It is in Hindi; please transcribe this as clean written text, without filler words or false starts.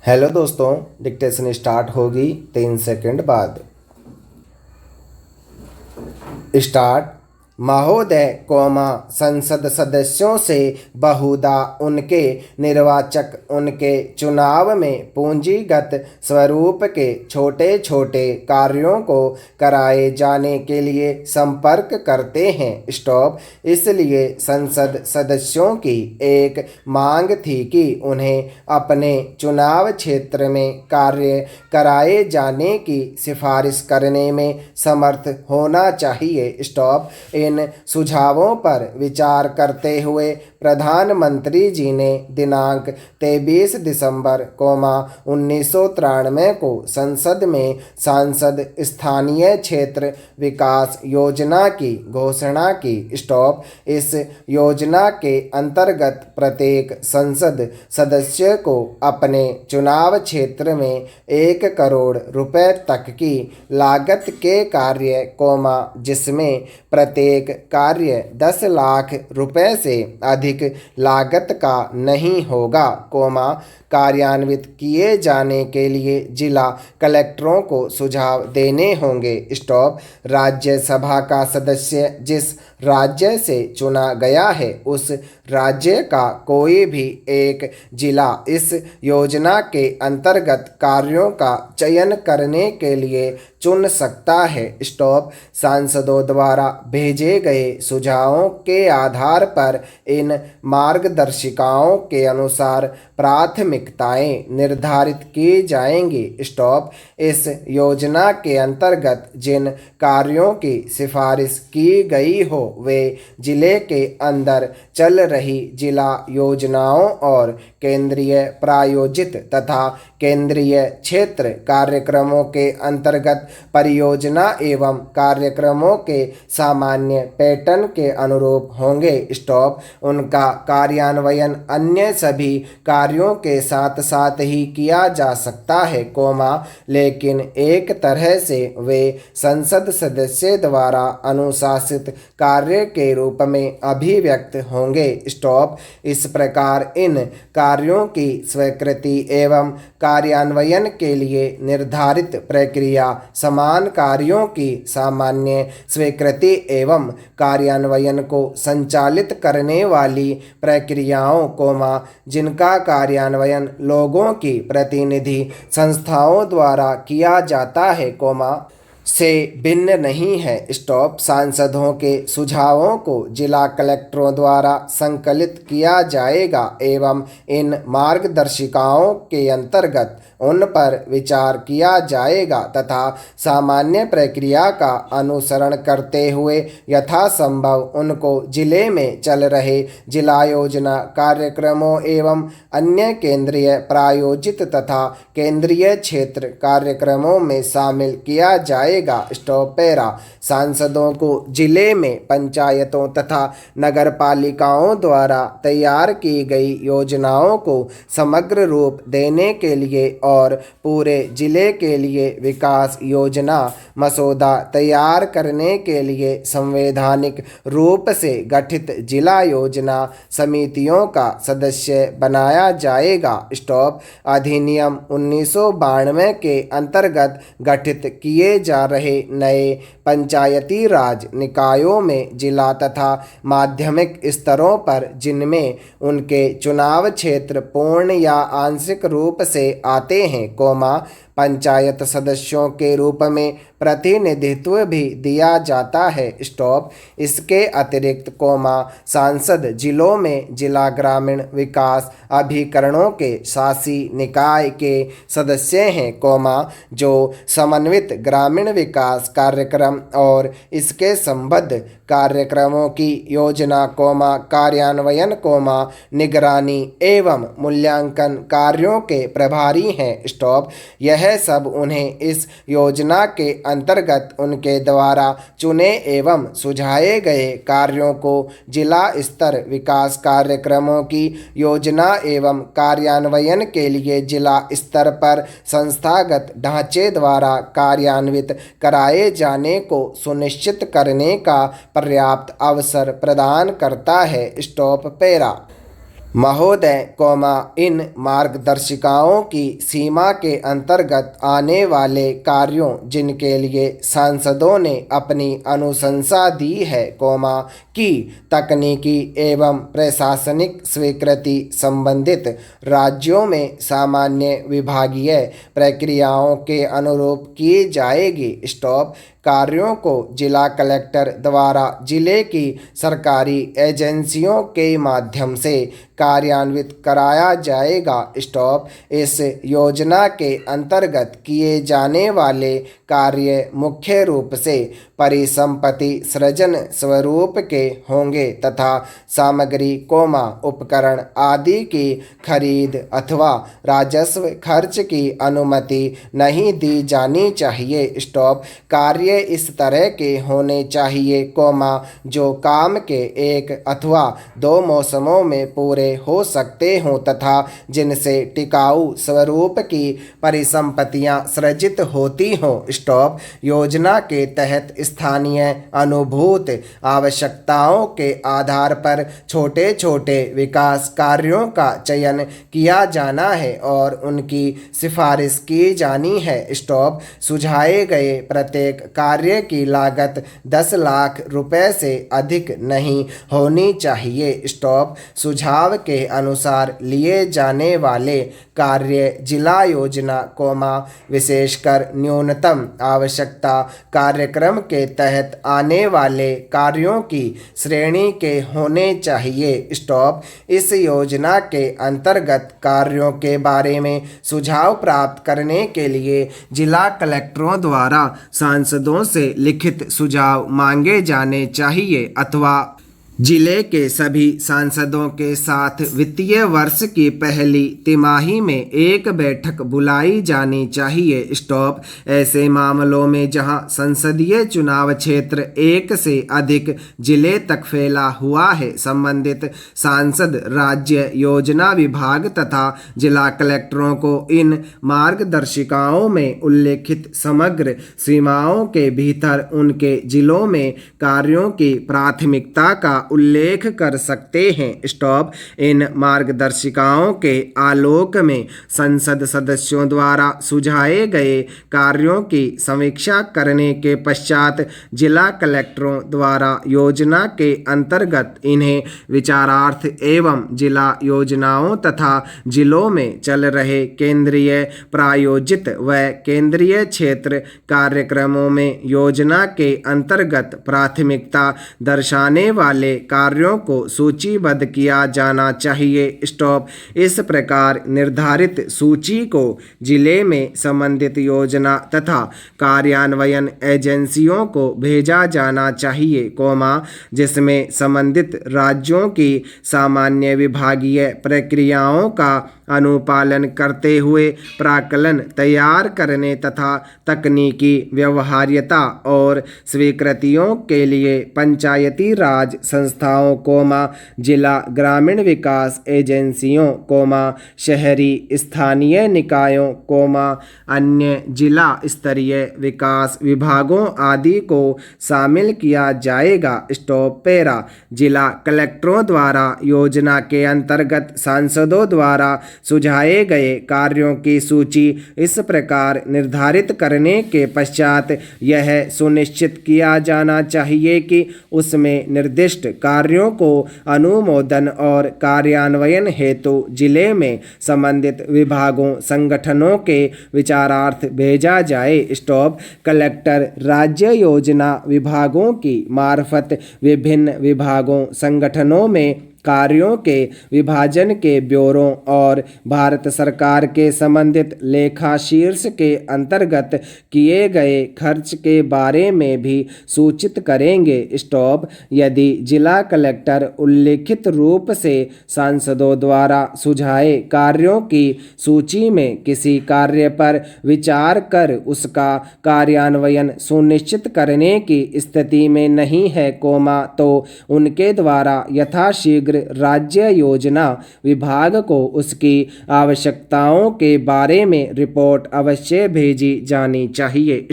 हेलो दोस्तों, डिक्टेशन स्टार्ट होगी 3 सेकंड बाद। स्टार्ट। महोदय, संसद सदस्यों से बहुधा उनके निर्वाचक उनके चुनाव में पूंजीगत स्वरूप के छोटे छोटे कार्यों को कराए जाने के लिए संपर्क करते हैं। स्टॉप। इसलिए संसद सदस्यों की एक मांग थी कि उन्हें अपने चुनाव क्षेत्र में कार्य कराए जाने की सिफारिश करने में समर्थ होना चाहिए। स्टॉप। इन सुझावों पर विचार करते हुए प्रधानमंत्री जी ने दिनांक 23 दिसंबर 1993 को संसद में सांसद स्थानीय क्षेत्र विकास योजना की घोषणा की। स्टॉप। इस योजना के अंतर्गत प्रत्येक संसद सदस्य को अपने चुनाव क्षेत्र में 1 करोड़ रुपए तक की लागत के कार्य जिसमें प्रत्येक कार्य 10 लाख रुपए से अधिक लागत का नहीं होगा, कार्यान्वित किए जाने के लिए जिला कलेक्टरों को सुझाव देने होंगे। स्टॉप। राज्यसभा का सदस्य जिस राज्य से चुना गया है उस राज्य का कोई भी एक जिला इस योजना के अंतर्गत कार्यों का चयन करने के लिए चुन सकता है। स्टॉप। सांसदों द्वारा भेजे गए सुझावों के आधार पर इन मार्गदर्शिकाओं के अनुसार प्राथमिकताएं निर्धारित की जाएंगी। स्टॉप। इस योजना के अंतर्गत जिन कार्यों की सिफारिश की गई हो वे जिले के अंदर चल रही जिला योजनाओं और केंद्रीय प्रायोजित तथा केंद्रीय क्षेत्र कार्यक्रमों के अंतर्गत परियोजना एवं कार्यक्रमों के सामान्य पैटर्न के अनुरूप होंगे। स्टॉप। उनका कार्यान्वयन अन्य सभी कार्यों के साथ साथ ही किया जा सकता है, लेकिन एक तरह से वे संसद सदस्य द्वारा अनुशासित कार्य के रूप में अभिव्यक्त होंगे। स्टॉप। इस प्रकार इन कार्यों की स्वीकृति एवं कार्यान्वयन के लिए निर्धारित प्रक्रिया समान कार्यों की सामान्य स्वीकृति एवं कार्यान्वयन को संचालित करने वाली प्रक्रियाओं, जिनका कार्यान्वयन लोगों की प्रतिनिधि संस्थाओं द्वारा किया जाता है, से भिन्न नहीं है। स्टॉप। सांसदों के सुझावों को जिला कलेक्टरों द्वारा संकलित किया जाएगा एवं इन मार्गदर्शिकाओं के अंतर्गत उन पर विचार किया जाएगा तथा सामान्य प्रक्रिया का अनुसरण करते हुए यथासंभव उनको जिले में चल रहे जिला योजना कार्यक्रमों एवं अन्य केंद्रीय प्रायोजित तथा केंद्रीय क्षेत्र कार्यक्रमों में शामिल किया जाएगा। स्टॉप। पैरा। सांसदों को जिले में पंचायतों तथा नगर पालिकाओं द्वारा तैयार की गई योजनाओं को समग्र रूप देने के लिए और पूरे जिले के लिए विकास योजना मसौदा तैयार करने के लिए संवैधानिक रूप से गठित जिला योजना समितियों का सदस्य बनाया जाएगा। स्टॉप। अधिनियम 1992 के अंतर्गत गठित किए जा रहे नए पंचायती राज निकायों में जिला तथा माध्यमिक स्तरों पर जिनमें उनके चुनाव क्षेत्र पूर्ण या आंशिक रूप से आते हैं, पंचायत सदस्यों के रूप में प्रतिनिधित्व भी दिया जाता है। स्टॉप। इसके अतिरिक्त, सांसद जिलों में जिला ग्रामीण विकास अभिकरणों के शासी निकाय के सदस्य हैं, जो समन्वित ग्रामीण विकास कार्यक्रम और इसके संबद्ध कार्यक्रमों की योजना, कार्यान्वयन, निगरानी एवं मूल्यांकन कार्यों के प्रभारी हैं। स्टॉप। यह सब उन्हें इस योजना के अंतर्गत उनके द्वारा चुने एवं सुझाए गए कार्यों को जिला स्तर विकास कार्यक्रमों की योजना एवं कार्यान्वयन के लिए जिला स्तर पर संस्थागत ढांचे द्वारा कार्यान्वित कराए जाने को सुनिश्चित करने का पर्याप्त अवसर प्रदान करता है। स्टॉप। पैरा। महोदय, इन मार्गदर्शिकाओं की सीमा के अंतर्गत आने वाले कार्यों जिनके लिए सांसदों ने अपनी अनुशंसा दी है, की तकनीकी एवं प्रशासनिक स्वीकृति संबंधित राज्यों में सामान्य विभागीय प्रक्रियाओं के अनुरूप की जाएगी। कार्यों को जिला कलेक्टर द्वारा जिले की सरकारी एजेंसियों के माध्यम से कार्यान्वित कराया जाएगा। इस योजना के अंतर्गत किए जाने वाले कार्य मुख्य रूप से परिसंपत्ति सृजन स्वरूप के होंगे तथा सामग्री, उपकरण आदि की खरीद अथवा राजस्व खर्च की अनुमति नहीं दी जानी चाहिए। कार्य इस तरह के होने चाहिए, जो काम के 1 अथवा 2 मौसमों में पूरे हो सकते हों तथा जिनसे टिकाऊ स्वरूप की परिसंपत्तियां सृजित होती हों। योजना के तहत स्थानीय अनुभूत आवश्यकताओं के आधार पर छोटे छोटे विकास कार्यों का चयन किया जाना है और उनकी सिफारिश की जानी है। सुझाए गए प्रत्येक कार्य की लागत 10 लाख रुपए से अधिक नहीं होनी चाहिए। सुझाव के अनुसार लिए जाने वाले कार्य जिला योजना, विशेषकर न्यूनतम आवश्यकता कार्यक्रम के तहत आने वाले कार्यों की श्रेणी के होने चाहिए। इस योजना के अंतर्गत कार्यों के बारे में सुझाव प्राप्त करने के लिए जिला कलेक्टरों द्वारा सांसदों से लिखित सुझाव मांगे जाने चाहिए अथवा जिले के सभी सांसदों के साथ वित्तीय वर्ष की पहली तिमाही में एक बैठक बुलाई जानी चाहिए। ऐसे मामलों में जहां संसदीय चुनाव क्षेत्र 1 से अधिक जिले तक फैला हुआ है, संबंधित सांसद राज्य योजना विभाग तथा जिला कलेक्टरों को इन मार्गदर्शिकाओं में उल्लेखित समग्र सीमाओं के भीतर उनके जिलों में कार्यों की प्राथमिकता का उल्लेख कर सकते हैं। इन मार्गदर्शिकाओं के आलोक में संसद सदस्यों द्वारा सुझाए गए कार्यों की समीक्षा करने के पश्चात जिला कलेक्टरों द्वारा योजना के अंतर्गत इन्हें विचारार्थ एवं जिला योजनाओं तथा जिलों में चल रहे केंद्रीय प्रायोजित व केंद्रीय क्षेत्र कार्यक्रमों में योजना के अंतर्गत प्राथमिकता दर्शाने वाले कार्यों को सूचीबद्ध किया जाना चाहिए। इस प्रकार निर्धारित सूची को जिले में संबंधित योजना तथा कार्यान्वयन एजेंसियों को भेजा जाना चाहिए, जिसमें संबंधित राज्यों की सामान्य विभागीय प्रक्रियाओं का अनुपालन करते हुए प्राक्कलन तैयार करने तथा तकनीकी व्यवहार्यता और स्वीकृतियों के लिए पंचायती राज संस्थाओं, जिला ग्रामीण विकास एजेंसियों, शहरी स्थानीय निकायों, अन्य जिला स्तरीय विकास विभागों आदि को शामिल किया जाएगा। जिला कलेक्टरों द्वारा योजना के अंतर्गत सांसदों द्वारा सुझाए गए कार्यों की सूची इस प्रकार निर्धारित करने के पश्चात यह सुनिश्चित किया जाना चाहिए कि उसमें निर्दिष्ट कार्यों को अनुमोदन और कार्यान्वयन हेतु जिले में संबंधित विभागों संगठनों के विचारार्थ भेजा जाए। कलेक्टर राज्य योजना विभागों की मार्फत विभिन्न विभागों संगठनों में कार्यों के विभाजन के ब्यौरों और भारत सरकार के संबंधित लेखा शीर्ष के अंतर्गत किए गए खर्च के बारे में भी सूचित करेंगे। यदि जिला कलेक्टर उल्लिखित रूप से सांसदों द्वारा सुझाए कार्यों की सूची में किसी कार्य पर विचार कर उसका कार्यान्वयन सुनिश्चित करने की स्थिति में नहीं है, तो उनके द्वारा यथाशीघ्र राज्य योजना विभाग को उसकी आवश्यकताओं के बारे में रिपोर्ट अवश्य भेजी जानी चाहिए।